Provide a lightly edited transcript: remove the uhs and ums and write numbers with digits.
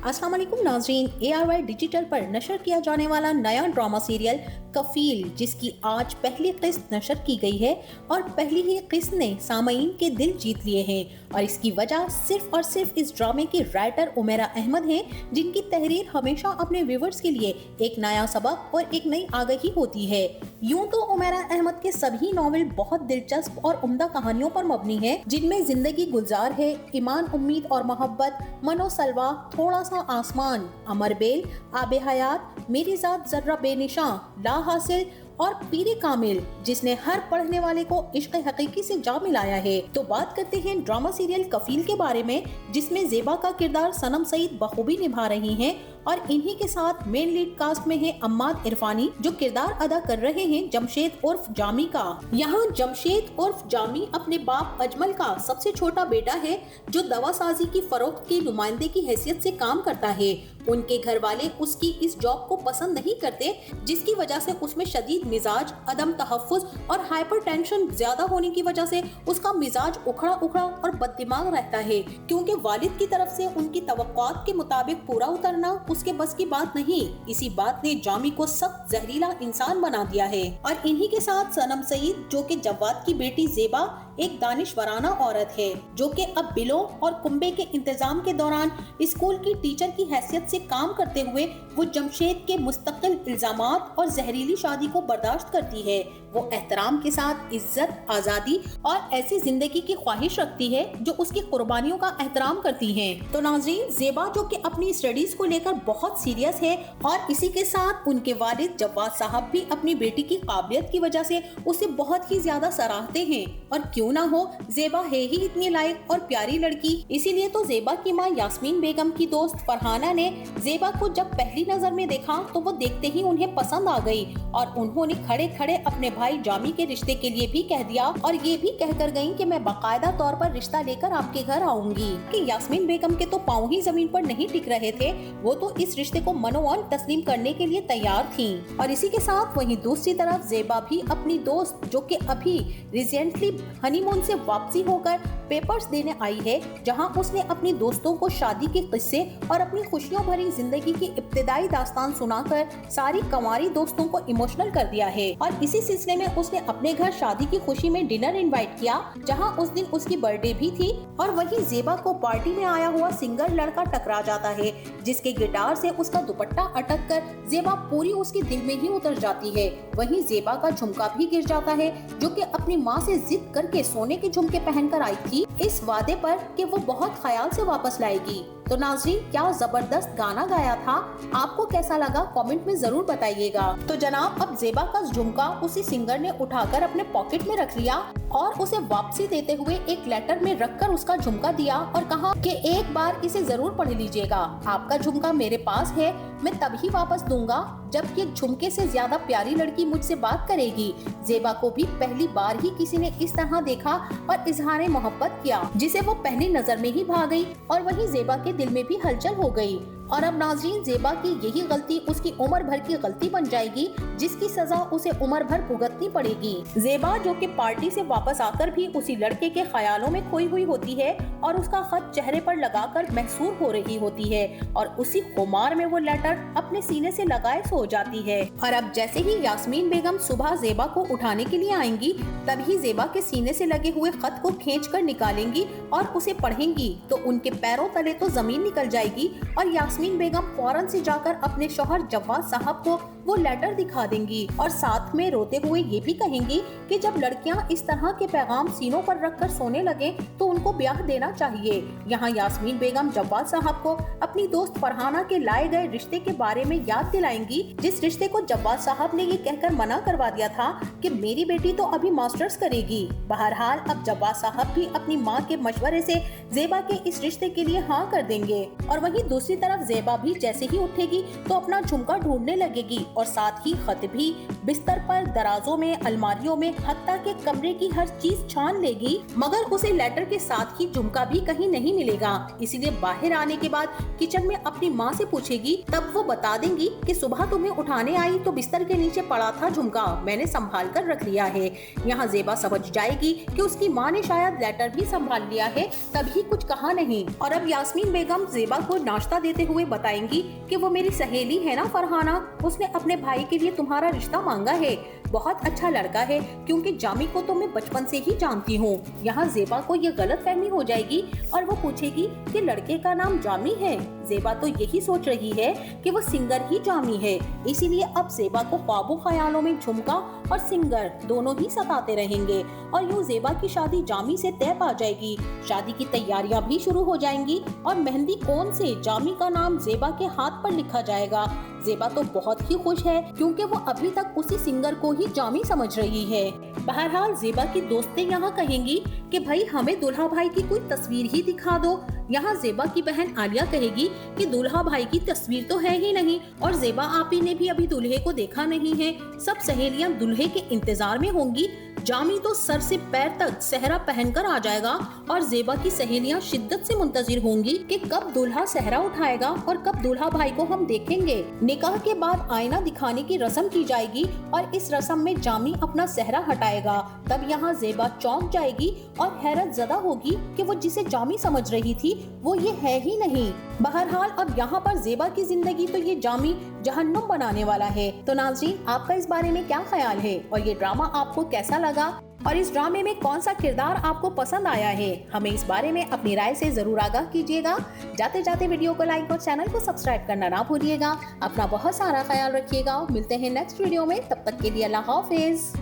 अस्सलाम वालेकुम नाज़रीन, ARY डिजिटल पर नशर किया जाने वाला नया ड्रामा सीरियल कफील, जिसकी आज पहली किस्त नशर की गई है और पहली ही किस्त ने सामईन के दिल जीत लिए हैं और इसकी वजह सिर्फ और सिर्फ इस ड्रामे की राइटर उमेरा अहमद हैं, जिनकी तहरीर हमेशा अपने व्यूवर्स के लिए एक नया सबक और एक नई आगाही होती है। यूं तो उमेरा अहमद के सभी नॉवेल बहुत दिलचस्प और उम्दा कहानियों पर मबनी है, जिनमें जिंदगी गुलजार है, ईमान, उम्मीद और मोहब्बत, मनो सलवा, थोड़ा सा आसमान, अमर बेल, आबे हयात, मेरी जात जर्रा बेनिशां, ला हासिल और पीरे कामिल, जिसने हर पढ़ने वाले को इश्क हकीकी से जा मिलाया है। तो बात करते हैं ड्रामा सीरियल कफील के बारे में, जिसमें ज़ेबा का किरदार सनम सईद बखूबी निभा रही हैं और इन्हीं के साथ मेन लीड कास्ट में है अम्माद इरफानी, जो किरदार अदा कर रहे हैं जमशेद उर्फ जामी का। यहाँ जमशेद उर्फ जामी अपने बाप अजमल का सबसे छोटा बेटा है, जो दवा साजी की फरोख्त की नुमाइंदे की हैसियत से काम करता है। उनके घर वाले उसकी इस जॉब को पसंद नहीं करते, जिसकी वजह से उसमें शदीद मिजाज, अदम तहफ़्फ़ुज़ और हाइपरटेंशन ज्यादा होने की वजह से उसका मिजाज उखड़ा उखड़ा और बददिमाग रहता है, क्योंकि वालिद की तरफ से उनकी तवक्कुआत के मुताबिक पूरा उतरना उसके बस की बात नहीं। इसी बात ने जामी को सख्त जहरीला इंसान बना दिया है। और इन्हीं के साथ सनम सईद, जो कि जवाद की बेटी ज़ेबा एक दानिशवराना औरत है, जो कि अब बिलों और कुंबे के इंतजाम के दौरान स्कूल की टीचर की हैसियत से काम करते हुए वो जमशेद के मुस्तकिल इल्जामात और जहरीली शादी को बर्दाश्त करती है। वो एहतराम के साथ इज्जत, आजादी और ऐसी जिंदगी की ख्वाहिश रखती है जो उसकी कुर्बानियों का एहतराम करती है। तो नाज़रीन, ज़ेबा जो कि अपनी स्टडीज को लेकर बहुत सीरियस है और इसी के साथ उनके वालिद जवाद साहब भी अपनी बेटी की काबिलियत की वजह से उसे बहुत ही ज्यादा सराहते हैं। और क्यों ना हो, ज़ेबा है ही इतनी लायक और प्यारी लड़की, इसीलिए तो ज़ेबा की माँ यास्मीन बेगम की दोस्त फरहाना ने ज़ेबा को जब पहली नजर में देखा तो वो देखते ही उन्हें पसंद आ गई और उन्होंने खड़े खड़े अपने भाई जामी के रिश्ते के लिए भी कह दिया और ये भी कहकर गयी कि मैं बाकायदा तौर पर रिश्ता लेकर आपके घर आऊंगी। कि यास्मीन बेगम के तो पाँव ही जमीन पर नहीं टिक रहे थे, वो तो इस रिश्ते को मनोवन तस्लीम करने के लिए तैयार थी। और इसी के साथ वहीं दूसरी तरफ ज़ेबा भी अपनी दोस्त, जो कि अभी रिसेंटली हनीमून से वापसी होकर पेपर्स देने आई है, जहां उसने अपनी दोस्तों को शादी के किस्से और अपनी खुशियों भरी जिंदगी की इब्तिदाई दास्तान सुनाकर सारी कंवारी दोस्तों को इमोशनल कर दिया है। और इसी सिलसिले में उसने अपने घर शादी की खुशी में डिनर इनवाइट किया, जहां उस दिन उसकी बर्थडे भी थी। और वहीं ज़ेबा को पार्टी में आया हुआ सिंगर लड़का टकरा जाता है, जिसके गिटार से उसका दुपट्टा अटक कर ज़ेबा पूरी उसके दिल में ही उतर जाती है। वहीं ज़ेबा का झुमका भी गिर जाता है, जो कि अपनी माँ से जिद करके सोने के झुमके पहनकर आई थी, इस वादे पर कि वो बहुत ख्याल से वापस लाएगी। तो नाज़रीन, क्या जबरदस्त गाना गाया था, आपको कैसा लगा कमेंट में जरूर बताइएगा। तो जनाब, अब ज़ेबा का झुमका उसी सिंगर ने उठाकर अपने पॉकेट में रख लिया और उसे वापसी देते हुए एक लेटर में रखकर उसका झुमका दिया और कहा कि एक बार इसे जरूर पढ़ लीजिएगा, आपका झुमका मेरे पास है, मैं तभी वापस दूंगा जब ये झुमके से ज्यादा प्यारी लड़की मुझसे बात करेगी। ज़ेबा को भी पहली बार ही किसी ने इस तरह देखा और इजहार मोहब्बत किया, जिसे वो पहली नजर में ही भा गई और वहीं ज़ेबा के दिल में भी हलचल हो गई। और अब नाज़रीन, ज़ेबा की यही गलती उसकी उम्र भर की गलती बन जाएगी, जिसकी सजा उसे उम्र भर भुगतनी पड़ेगी। ज़ेबा, जो कि पार्टी से वापस आकर भी उसी लड़के के ख्यालों में खोई हुई होती है और उसका खत चेहरे पर लगाकर महसूर हो रही होती है और उसी खुमार में वो लेटर अपने सीने से लगाए सो जाती है। और अब जैसे ही यास्मीन बेगम सुबह ज़ेबा को उठाने के लिए आएंगी, तभी ज़ेबा के सीने से लगे हुए खत को खींचकर निकालेंगी और उसे पढ़ेंगी तो उनके पैरों तले तो जमीन निकल जाएगी और यास्मीन बेगम फौरन से जाकर अपने शौहर जवाद साहब को वो लेटर दिखा देंगी और साथ में रोते हुए ये भी कहेंगी कि जब लड़कियां इस तरह के पैगाम सीनों पर रखकर सोने लगे तो उनको ब्याह देना चाहिए। यहाँ यास्मीन बेगम जवाद साहब को अपनी दोस्त फरहाना के लाए गए रिश्ते के बारे में याद दिलाएंगी, जिस रिश्ते को जवाद साहब ने ये कहकर मना करवा दिया था कि मेरी बेटी तो अभी मास्टर्स करेगी। बहरहाल अब जवाद साहब भी अपनी माँ के मशवरे से ज़ेबा के इस रिश्ते के लिए हाँ कर देंगे। और वहीं दूसरी तरफ ज़ेबा भी जैसे ही उठेगी तो अपना झुमका ढूंढने लगेगी और साथ ही खत भी बिस्तर पर, दराजों में, अलमारियों में, हत्ता के कमरे की हर चीज छान लेगी, मगर उसे लेटर के साथ ही झुमका भी कहीं नहीं मिलेगा। इसीलिए बाहर आने के बाद किचन में अपनी माँ से पूछेगी, तब वो बता देंगी कि सुबह तुम्हें उठाने आई तो बिस्तर के नीचे पड़ा था झुमका, मैंने संभाल कर रख लिया है। यहाँ ज़ेबा समझ जाएगी कि उसकी माँ ने शायद लेटर भी संभाल लिया है, तभी कुछ कहा नहीं। और अब यास्मीन बेगम ज़ेबा को नाश्ता देते हुए बताएंगी कि वो मेरी सहेली है ना फरहाना, उसने अपने भाई के लिए तुम्हारा रिश्ता मांगा है। बहुत अच्छा लड़का है, क्योंकि जामी को तो मैं बचपन से ही जानती हूँ। यहाँ ज़ेबा को ये गलतफहमी हो जाएगी और वो पूछेगी कि लड़के का नाम जामी है। ज़ेबा तो यही सोच रही है कि वो सिंगर ही जामी है, इसीलिए अब ज़ेबा को ख्वाबों ख्यालों में झुमका और सिंगर दोनों ही सताते रहेंगे और यूँ ज़ेबा की शादी जामी से तय पा जाएगी। शादी की तैयारियां भी शुरू हो जाएंगी और मेहंदी कोन से जामी का नाम ज़ेबा के हाथ पर लिखा जाएगा। ज़ेबा तो बहुत ही खुश है, क्योंकि वो अभी तक उसी सिंगर को ही जामी समझ रही है। बहरहाल ज़ेबा की दोस्तें यहाँ कहेंगी कि भाई हमें दुल्हा भाई की कोई तस्वीर ही दिखा दो। यहाँ ज़ेबा की बहन आलिया कहेगी कि दुल्हा भाई की तस्वीर तो है ही नहीं और ज़ेबा आपी ने भी अभी दूल्हे को देखा नहीं है। सब सहेलियां दूल्हे के इंतजार में होंगी। जामी तो सर से पैर तक सेहरा पहनकर आ जाएगा और ज़ेबा की सहेलियां शिद्दत से मुंतजिर होंगी कि कब दूल्हा सेहरा उठाएगा और कब दूल्हा भाई को हम देखेंगे। निकाह के बाद आईना दिखाने की रस्म की जाएगी और इस रस्म में जामी अपना सेहरा हटाएगा। तब यहाँ ज़ेबा चौंक जाएगी और हैरत ज़दा होगी कि वो जिसे जामी समझ रही थी वो ये है ही नहीं। बहरहाल अब यहाँ पर ज़ेबा की जिंदगी तो ये जामी जहन्नुम बनाने वाला है। तो नाज़रीन, आपका इस बारे में क्या ख्याल है और ये ड्रामा आपको कैसा लगा और इस ड्रामे में कौन सा किरदार आपको पसंद आया है? हमें इस बारे में अपनी राय से जरूर आगाह कीजिएगा। जाते जाते वीडियो को लाइक और चैनल को सब्सक्राइब करना ना भूलिएगा। अपना बहुत सारा ख्याल रखिएगा। मिलते हैं नेक्स्ट वीडियो में, तब तक के लिए अल्लाह हाफिज।